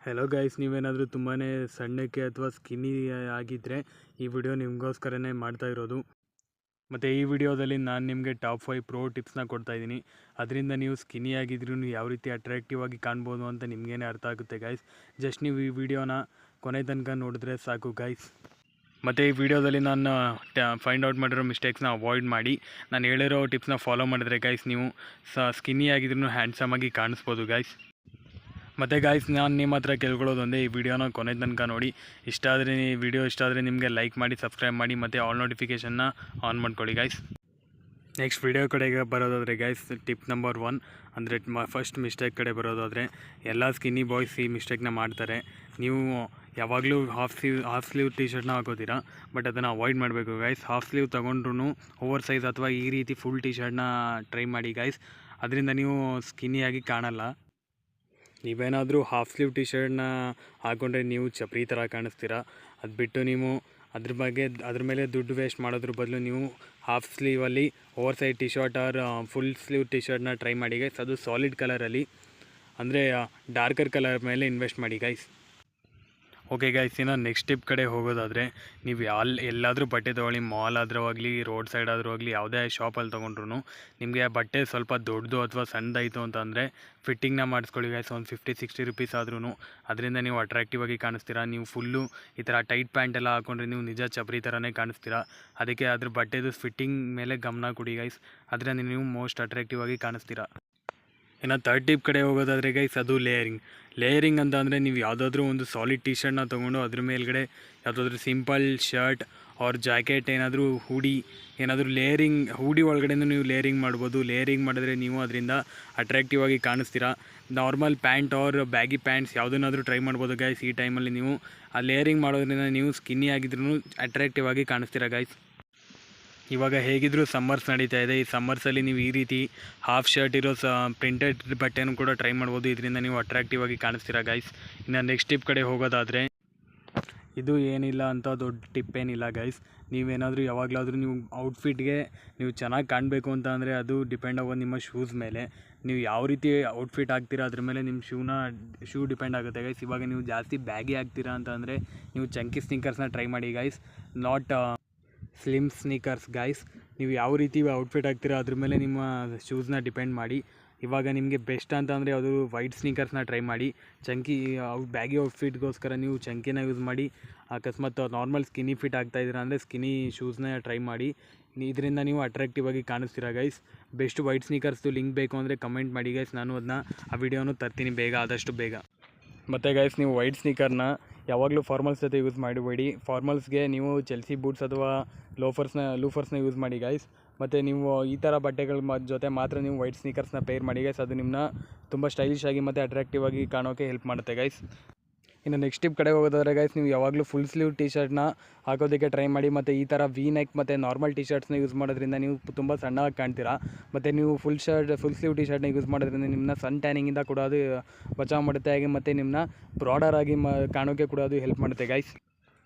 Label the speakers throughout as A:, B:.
A: Hello guys, ನೀವೇನಾದರೂ ತುಂಬಾ ಸಣ್ಣಕ್ಕೆ ಅಥವಾ ಸ್ಕಿನ್ನಿ ಆಗಿದ್ದರೆ ಈ ವಿಡಿಯೋ ನಿಮಗೋಸ್ಕರನೇ ಮಾಡ್ತಾ ಇರೋದು. ಮತ್ತು ಈ ವಿಡಿಯೋದಲ್ಲಿ ನಾನು ನಿಮಗೆ ಟಾಪ್ 5 ಪ್ರೋ ಟಿಪ್ಸ್ನ ಕೊಡ್ತಾಯಿದ್ದೀನಿ. ಅದರಿಂದ ನೀವು ಸ್ಕಿನ್ನಿ ಆಗಿದ್ರೂ ಯಾವ ರೀತಿ ಅಟ್ರಾಕ್ಟಿವ್ ಆಗಿ ಕಾಣ್ಬೋದು ಅಂತ ನಿಮಗೇನೆ ಅರ್ಥ ಆಗುತ್ತೆ ಗೈಸ್. ಜಸ್ಟ್ ನೀವು ಈ ವಿಡಿಯೋನ ಕೊನೆ ತನಕ ನೋಡಿದ್ರೆ ಸಾಕು ಗೈಸ್. ಮತ್ತು ಈ ವಿಡಿಯೋದಲ್ಲಿ ನಾನು ಫೈಂಡ್ ಔಟ್ ಮಾಡಿರೋ ಮಿಸ್ಟೇಕ್ಸ್ನ ಅವಾಯ್ಡ್ ಮಾಡಿ ನಾನು ಹೇಳಿರೋ ಟಿಪ್ಸ್ನ ಫಾಲೋ ಮಾಡಿದ್ರೆ ಗೈಸ್ ನೀವು ಸ್ಕಿನ್ನಿ ಆಗಿದ್ರೂ ಹ್ಯಾಂಡ್ಸಮ್ ಆಗಿ ಕಾಣಿಸ್ಬೋದು ಗೈಸ್. ಮತ್ತು ಗೈಸ್, ನಾನು ನಿಮ್ಮ ಹತ್ರ ಕೇಳ್ಕೊಳ್ಳೋದೊಂದೇ, ಈ ವಿಡಿಯೋನ ಕೊನೆ ತನಕ ನೋಡಿ. ವಿಡಿಯೋ ಇಷ್ಟ ಆದರೆ ನಿಮಗೆ ಲೈಕ್ ಮಾಡಿ, ಸಬ್ಸ್ಕ್ರೈಬ್ ಮಾಡಿ ಮತ್ತು ಆಲ್ ನೋಟಿಫಿಕೇಷನ್ನ ಆನ್ ಮಾಡ್ಕೊಳ್ಳಿ ಗೈಸ್. ನೆಕ್ಸ್ಟ್ ವಿಡಿಯೋ ಕಡೆಗೆ ಬರೋದಾದರೆ ಗೈಸ್, ಟಿಪ್ ನಂಬರ್ 1 ಅಂದರೆ ಫಸ್ಟ್ ಮಿಸ್ಟೇಕ್ ಕಡೆ ಬರೋದಾದರೆ, ಎಲ್ಲ ಸ್ಕಿನ್ನಿ ಬಾಯ್ಸ್ ಈ ಮಿಸ್ಟೇಕ್ನ ಮಾಡ್ತಾರೆ. ನೀವು ಯಾವಾಗಲೂ ಹಾಫ್ ಸ್ಲೀವ್ ಟಿ ಶರ್ಟ್ನ ಹಾಕೋತೀರಾ, ಬಟ್ ಅದನ್ನು ಅವಾಯ್ಡ್ ಮಾಡಬೇಕು ಗೈಸ್. ಹಾಫ್ ಸ್ಲೀವ್ ತೊಗೊಂಡ್ರೂ ಓವರ್ ಸೈಜ್ ಅಥವಾ ಈ ರೀತಿ ಫುಲ್ ಟಿ ಶರ್ಟ್ನ ಟ್ರೈ ಮಾಡಿ ಗೈಸ್. ಅದರಿಂದ ನೀವು ಸ್ಕಿನ್ನಿಯಾಗಿ ಕಾಣಲ್ಲ. ನೀವೇನಾದರೂ ಹಾಫ್ ಸ್ಲೀವ್ ಟಿ ಶರ್ಟ್ನ ಹಾಕ್ಕೊಂಡ್ರೆ ನೀವು ಚಪ್ರಿ ಥರ ಕಾಣಿಸ್ತೀರಾ. ಅದು ಬಿಟ್ಟು ನೀವು ಅದ್ರ ಮೇಲೆ ದುಡ್ಡು ವೇಸ್ಟ್ ಮಾಡೋದ್ರ ಬದಲು ನೀವು ಹಾಫ್ ಸ್ಲೀವಲ್ಲಿ over size T shirt or full sleeve T ಶರ್ಟ್ನ ಟ್ರೈ ಮಾಡಿ ಗೈಸ್. ಅದು ಸಾಲಿಡ್ ಕಲರಲ್ಲಿ, ಅಂದರೆ ಡಾರ್ಕರ್ ಕಲರ್ ಮೇಲೆ ಇನ್ವೆಸ್ಟ್ ಮಾಡಿ ಗೈಸ್. ಓಕೆ ಗೈಸ್, ಇನ್ನು ನೆಕ್ಸ್ಟ್ ಟಿಪ್ ಕಡೆ ಹೋಗೋದಾದರೆ, ನೀವು ಎಲ್ಲಾದರೂ ಬಟ್ಟೆ ತೊಗೊಳ್ಳಿ, ಮಾಲ್ ಆದರೂ ಆಗಲಿ, ರೋಡ್ ಸೈಡ್ ಆದರೂ ಆಗಲಿ, ಯಾವುದೇ ಶಾಪಲ್ಲಿ ತೊಗೊಂಡ್ರು ನಿಮಗೆ ಆ ಬಟ್ಟೆ ಸ್ವಲ್ಪ ದೊಡ್ಡದು ಅಥವಾ ಸಣ್ಣದಾಯಿತು ಅಂತಂದರೆ ಫಿಟ್ಟಿಂಗ್ನ ಮಾಡಿಸ್ಕೊಳ್ಳಿ ಗೈಸ್. ಒಂದು 50-60 ರುಪೀಸ್ ಆದ್ರೂ ಅದರಿಂದ ನೀವು ಅಟ್ರಾಕ್ಟಿವ್ ಆಗಿ ಕಾಣಿಸ್ತೀರಾ. ನೀವು ಫುಲ್ಲು ಈ ಥರ ಟೈಟ್ ಪ್ಯಾಂಟ್ ಎಲ್ಲ ಹಾಕ್ಕೊಂಡ್ರೆ ನೀವು ನಿಜ ಚಪ್ರಿ ಥರನೇ ಕಾಣಿಸ್ತೀರಾ. ಅದಕ್ಕೆ ಅದ್ರ ಬಟ್ಟೆದು ಫಿಟ್ಟಿಂಗ್ ಮೇಲೆ ಗಮನ ಕೊಡಿ ಗೈಸ್. ಅದರಿಂದ ನೀವು ಮೋಸ್ಟ್ ಅಟ್ರಾಕ್ಟಿವ್ ಆಗಿ ಕಾಣಿಸ್ತೀರಾ. ಇನ್ನು ಥರ್ಡ್ ಟಿಪ್ ಕಡೆ ಹೋಗೋದಾದರೆ ಗೈಸ್, ಅದು ಲೇಯರಿಂಗ್ ಅಂತ ಅಂದರೆ, ನೀವು ಯಾವುದಾದ್ರೂ ಒಂದು ಸಾಲಿಡ್ ಟಿ ಶರ್ಟ್ನ ತೊಗೊಂಡು ಅದ್ರ ಮೇಲ್ಗಡೆ ಯಾವುದಾದ್ರೂ ಸಿಂಪಲ್ ಶರ್ಟ್ ಅವ್ರ ಜಾಕೆಟ್ ಏನಾದರೂ ಹೂಡಿ ಏನಾದರೂ ಹೂಡಿ ಒಳಗಡೆನೂ ನೀವು ಲೇಯರಿಂಗ್ ಮಾಡ್ಬೋದು. ಲೇಯರಿಂಗ್ ಮಾಡಿದ್ರೆ ನೀವು ಅದರಿಂದ ಅಟ್ರಾಕ್ಟಿವ್ ಆಗಿ ಕಾಣಿಸ್ತೀರಾ. ನಾರ್ಮಲ್ ಪ್ಯಾಂಟ್ ಅವ್ರ ಬ್ಯಾಗಿ ಪ್ಯಾಂಟ್ಸ್ ಯಾವುದನ್ನಾದರೂ ಟ್ರೈ ಮಾಡ್ಬೋದು ಗೈಸ್. ಈ ಟೈಮಲ್ಲಿ ನೀವು ಆ ಲೇಯರಿಂಗ್ ಮಾಡೋದ್ರಿಂದ ನೀವು ಸ್ಕಿನ್ನಿ ಆಗಿದ್ರೂ ಅಟ್ರಾಕ್ಟಿವ್ ಆಗಿ ಕಾಣಿಸ್ತೀರಾ ಗೈಸ್. ಇವಾಗ ಹೇಗಿದ್ದರೂ ಸಮ್ಮರ್ಸ್ ನಡೀತಾ ಇದೆ. ಈ ಸಮ್ಮರ್ಸಲ್ಲಿ ನೀವು ಈ ರೀತಿ ಹಾಫ್ ಶರ್ಟ್ ಇರೋ ಪ್ರಿಂಟೆಡ್ ಬಟ್ಟೆನೂ ಕೂಡ ಟ್ರೈ ಮಾಡ್ಬೋದು. ಇದರಿಂದ ನೀವು ಅಟ್ರಾಕ್ಟಿವ್ ಆಗಿ ಕಾಣಿಸ್ತೀರಾ ಗೈಸ್. ಇನ್ನು ನೆಕ್ಸ್ಟ್ ಟಿಪ್ ಕಡೆ ಹೋಗೋದಾದರೆ, ಇದು ಏನಿಲ್ಲ ಅಂತ ದೊಡ್ಡ ಟಿಪ್ ಏನಿಲ್ಲ ಗೈಸ್. ನೀವೇನಾದರೂ ಯಾವಾಗಲಾದರೂ ನೀವು ಔಟ್ಫಿಟ್ಗೆ ನೀವು ಚೆನ್ನಾಗಿ ಕಾಣಬೇಕು ಅಂತ ಅಂದರೆ ಅದು ಡಿಪೆಂಡ್ ಆಗೋದು ನಿಮ್ಮ ಶೂಸ್ ಮೇಲೆ. ನೀವು ಯಾವ ರೀತಿ ಔಟ್ಫಿಟ್ ಆಗ್ತೀರಾ ಅದ್ರ ಮೇಲೆ ನಿಮ್ಮ ಶೂ ಡಿಪೆಂಡ್ ಆಗುತ್ತೆ ಗೈಸ್. ಇವಾಗ ನೀವು ಜಾಸ್ತಿ ಬ್ಯಾಗಿ ಆಗ್ತೀರಾ ಅಂತ ಅಂದರೆ ನೀವು ಚಂಕಿ ಸ್ನೀಕರ್ಸ್ನ ಟ್ರೈ ಮಾಡಿ guys, not slim sneakers guys. ನೀವು ಯಾವ ರೀತಿ ಔಟ್ಫಿಟ್ ಆಗ್ತೀರಾ ಅದ್ರ ಮೇಲೆ ನಿಮ್ಮ ಶೂಸ್ನ ಡಿಪೆಂಡ್ ಮಾಡಿ. ಇವಾಗ ನಿಮಗೆ ಬೆಸ್ಟ್ ಅಂತ ಅಂದರೆ ಅದು ವೈಟ್ ಸ್ನೀಕರ್ಸ್ನ ಟ್ರೈ ಮಾಡಿ. ಬ್ಯಾಗಿ ಔಟ್ಫಿಟ್ಗೋಸ್ಕರ ನೀವು ಚಂಕಿನ ಯೂಸ್ ಮಾಡಿ. ಅಕಸ್ಮಾತ್ ನಾರ್ಮಲ್ ಸ್ಕಿನ್ನಿ ಫಿಟ್ ಆಗ್ತಾಯಿದ್ದೀರಾ ಅಂದರೆ ಸ್ಕಿನ್ನಿ ಶೂಸ್ನ ಟ್ರೈ ಮಾಡಿ. ಇದರಿಂದ ನೀವು ಅಟ್ರಾಕ್ಟಿವ್ ಆಗಿ ಕಾಣಿಸ್ತೀರಾ ಗೈಸ್. ಬೆಸ್ಟ್ ವೈಟ್ ಸ್ನೀಕರ್ಸ್ದು ಲಿಂಕ್ ಬೇಕು ಅಂದರೆ ಕಮೆಂಟ್ ಮಾಡಿ ಗೈಸ್. ನಾನು ಆ ವಿಡಿಯೋನು ತರ್ತೀನಿ ಆದಷ್ಟು ಬೇಗ. ಮತ್ತು ಗೈಸ್, ನೀವು ವೈಟ್ ಸ್ನೀಕರ್ನ ಯಾವಾಗಲೂ ಫಾರ್ಮಲ್ಸ್ ಜೊತೆ ಯೂಸ್ ಮಾಡಬೇಡಿ. ಫಾರ್ಮಲ್ಸ್ಗೆ ನೀವು ಚೆಲ್ಸಿ ಬೂಟ್ಸ್ ಅಥವಾ ಲೂಫರ್ಸ್ನ ಯೂಸ್ ಮಾಡಿ ಗೈಸ್. ಮತ್ತು ನೀವು ಈ ಥರ ಬಟ್ಟೆಗಳ ಜೊತೆ ಮಾತ್ರ ನೀವು ವೈಟ್ ಸ್ನೀಕರ್ಸ್ನ ಪೇರ್ ಮಾಡಿ ಗೈಸ್. ಅದು ನಿಮ್ಮನ್ನ ತುಂಬ ಸ್ಟೈಲಿಶ್ ಆಗಿ ಮತ್ತು ಅಟ್ರಾಕ್ಟಿವ್ ಆಗಿ ಕಾಣೋಕ್ಕೆ ಹೆಲ್ಪ್ ಮಾಡುತ್ತೆ ಗೈಸ್. ಇನ್ನು ನೆಕ್ಸ್ಟ್ ಟಿಪ್ ಕಡೆ ಹೋಗೋದಾದ್ರೆ ಗೈಸ್, ನೀವು ಯಾವಾಗಲೂ ಫುಲ್ ಸ್ಲೀವ್ ಟಿ ಶರ್ಟ್ನ ಹಾಕೋದಕ್ಕೆ ಟ್ರೈ ಮಾಡಿ. ಮತ್ತು ಈ ಥರ ವಿ ನೆಕ್ ಮತ್ತು ನಾರ್ಮಲ್ ಟಿ ಶರ್ಟ್ಸ್ನ ಯೂಸ್ ಮಾಡೋದ್ರಿಂದ ನೀವು ತುಂಬ ಸಣ್ಣವಾಗಿ ಕಾಣ್ತೀರಾ. ಮತ್ತು ನೀವು ಫುಲ್ ಸ್ಲೀವ್ ಟಿ ಶರ್ಟ್ನ ಯೂಸ್ ಮಾಡೋದ್ರಿಂದ ನಿಮ್ಮನ್ನ ಸನ್ ಟ್ಯಾನಿಂಗಿಂದ ಕೂಡ ಅದು ಬಚಾವ್ ಮಾಡುತ್ತೆ. ಹಾಗೆ ಮತ್ತು ನಿಮ್ಮನ್ನ ಬ್ರಾಡರ್ ಆಗಿ ಕಾಣೋಕ್ಕೆ ಕೂಡ ಅದು ಹೆಲ್ಪ್ ಮಾಡುತ್ತೆ ಗೈಸ್.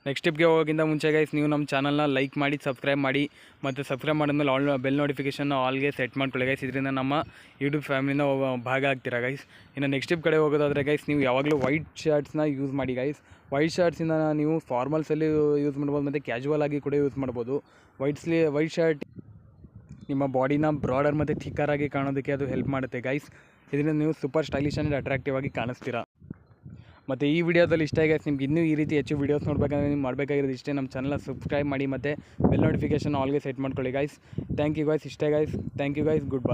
A: ನೆಕ್ಸ್ಟ್ ಟಿಪ್ಗೆ ಹೋಗೋಕ್ಕಿಂತ ಮುಂಚೆ ಗೈಸ್, ನೀವು ನಮ್ಮ ಚಾನಲ್ನ ಲೈಕ್ ಮಾಡಿ, ಸಬ್ಸ್ಕ್ರೈಬ್ ಮಾಡಿ. ಮತ್ತು ಸಬ್ಸ್ಕ್ರೈಬ್ ಮಾಡಿದ್ಮೇಲೆ ಬೆಲ್ ನೋಟಿಫಿಕೇಷನ್ ಆಲ್ಗೆ ಸೆಟ್ ಮಾಡ್ಕೊಳ್ಳಿ ಗೈಸ್. ಇದರಿಂದ ನಮ್ಮ ಯೂಟ್ಯೂಬ್ ಫ್ಯಾಮಿಲಿನ ಭಾಗ ಆಗ್ತೀರಾ ಗೈಸ್. ಇನ್ನು ನೆಕ್ಸ್ಟ್ ಟಿಪ್ ಕಡೆ ಹೋಗೋದಾದರೆ ಗೈಸ್, ನೀವು ಯಾವಾಗಲೂ ವೈಟ್ ಶರ್ಟ್ಸ್ನ ಯೂಸ್ ಮಾಡಿ ಗೈಸ್. ವೈಟ್ ಶರ್ಟ್ಸಿಂದ ನೀವು ಫಾರ್ಮಲ್ಸಲ್ಲಿ ಯೂಸ್ ಮಾಡ್ಬೋದು ಮತ್ತು ಕ್ಯಾಶುವಲ್ ಆಗಿ ಕೂಡ ಯೂಸ್ ಮಾಡ್ಬೋದು. ವೈಟ್ ಶರ್ಟ್ ನಿಮ್ಮ ಬಾಡಿನ ಬ್ರಾಡರ್ ಮತ್ತು ಥಿಕ್ಕರ್ ಆಗಿ ಕಾಣೋದಕ್ಕೆ ಅದು ಹೆಲ್ಪ್ ಮಾಡುತ್ತೆ ಗೈಸ್. ಇದರಿಂದ ನೀವು ಸೂಪರ್ ಸ್ಟೈಲಿಶ್ ಆ್ಯಂಡ್ ಅಟ್ರಾಕ್ಟಿವ್ ಆಗಿ ಕಾಣಿಸ್ತೀರಾ. ಮತ್ತು ಈ ವಿಡಿಯೋದಲ್ಲಿ ಇಷ್ಟ ಗೈಸ್. ನಿಮ್ಗೆ ಇನ್ನೂ ಈ ರೀತಿ ಹೆಚ್ಚು ವೀಡಿಯೋಸ್ ನೋಡಬೇಕಂದ್ರೆ ನೀವು ಮಾಡಬೇಕಾಗಿರೋದು ಇಷ್ಟೇ, ನಮ್ಮ ಚಾನಲ್ನ ಸಬ್ಸ್ಕ್ರೈಬ್ ಮಾಡಿ ಮತ್ತು ಬೆಲ್ ನೋಟಿಫಿಕೇಷನ್ ಆಲ್ಗೆ ಸೆಟ್ ಮಾಡ್ಕೊಳ್ಳಿ ಗೈಸ್. Thank you guys. ಇಷ್ಟೇ guys. Thank you guys. Good by.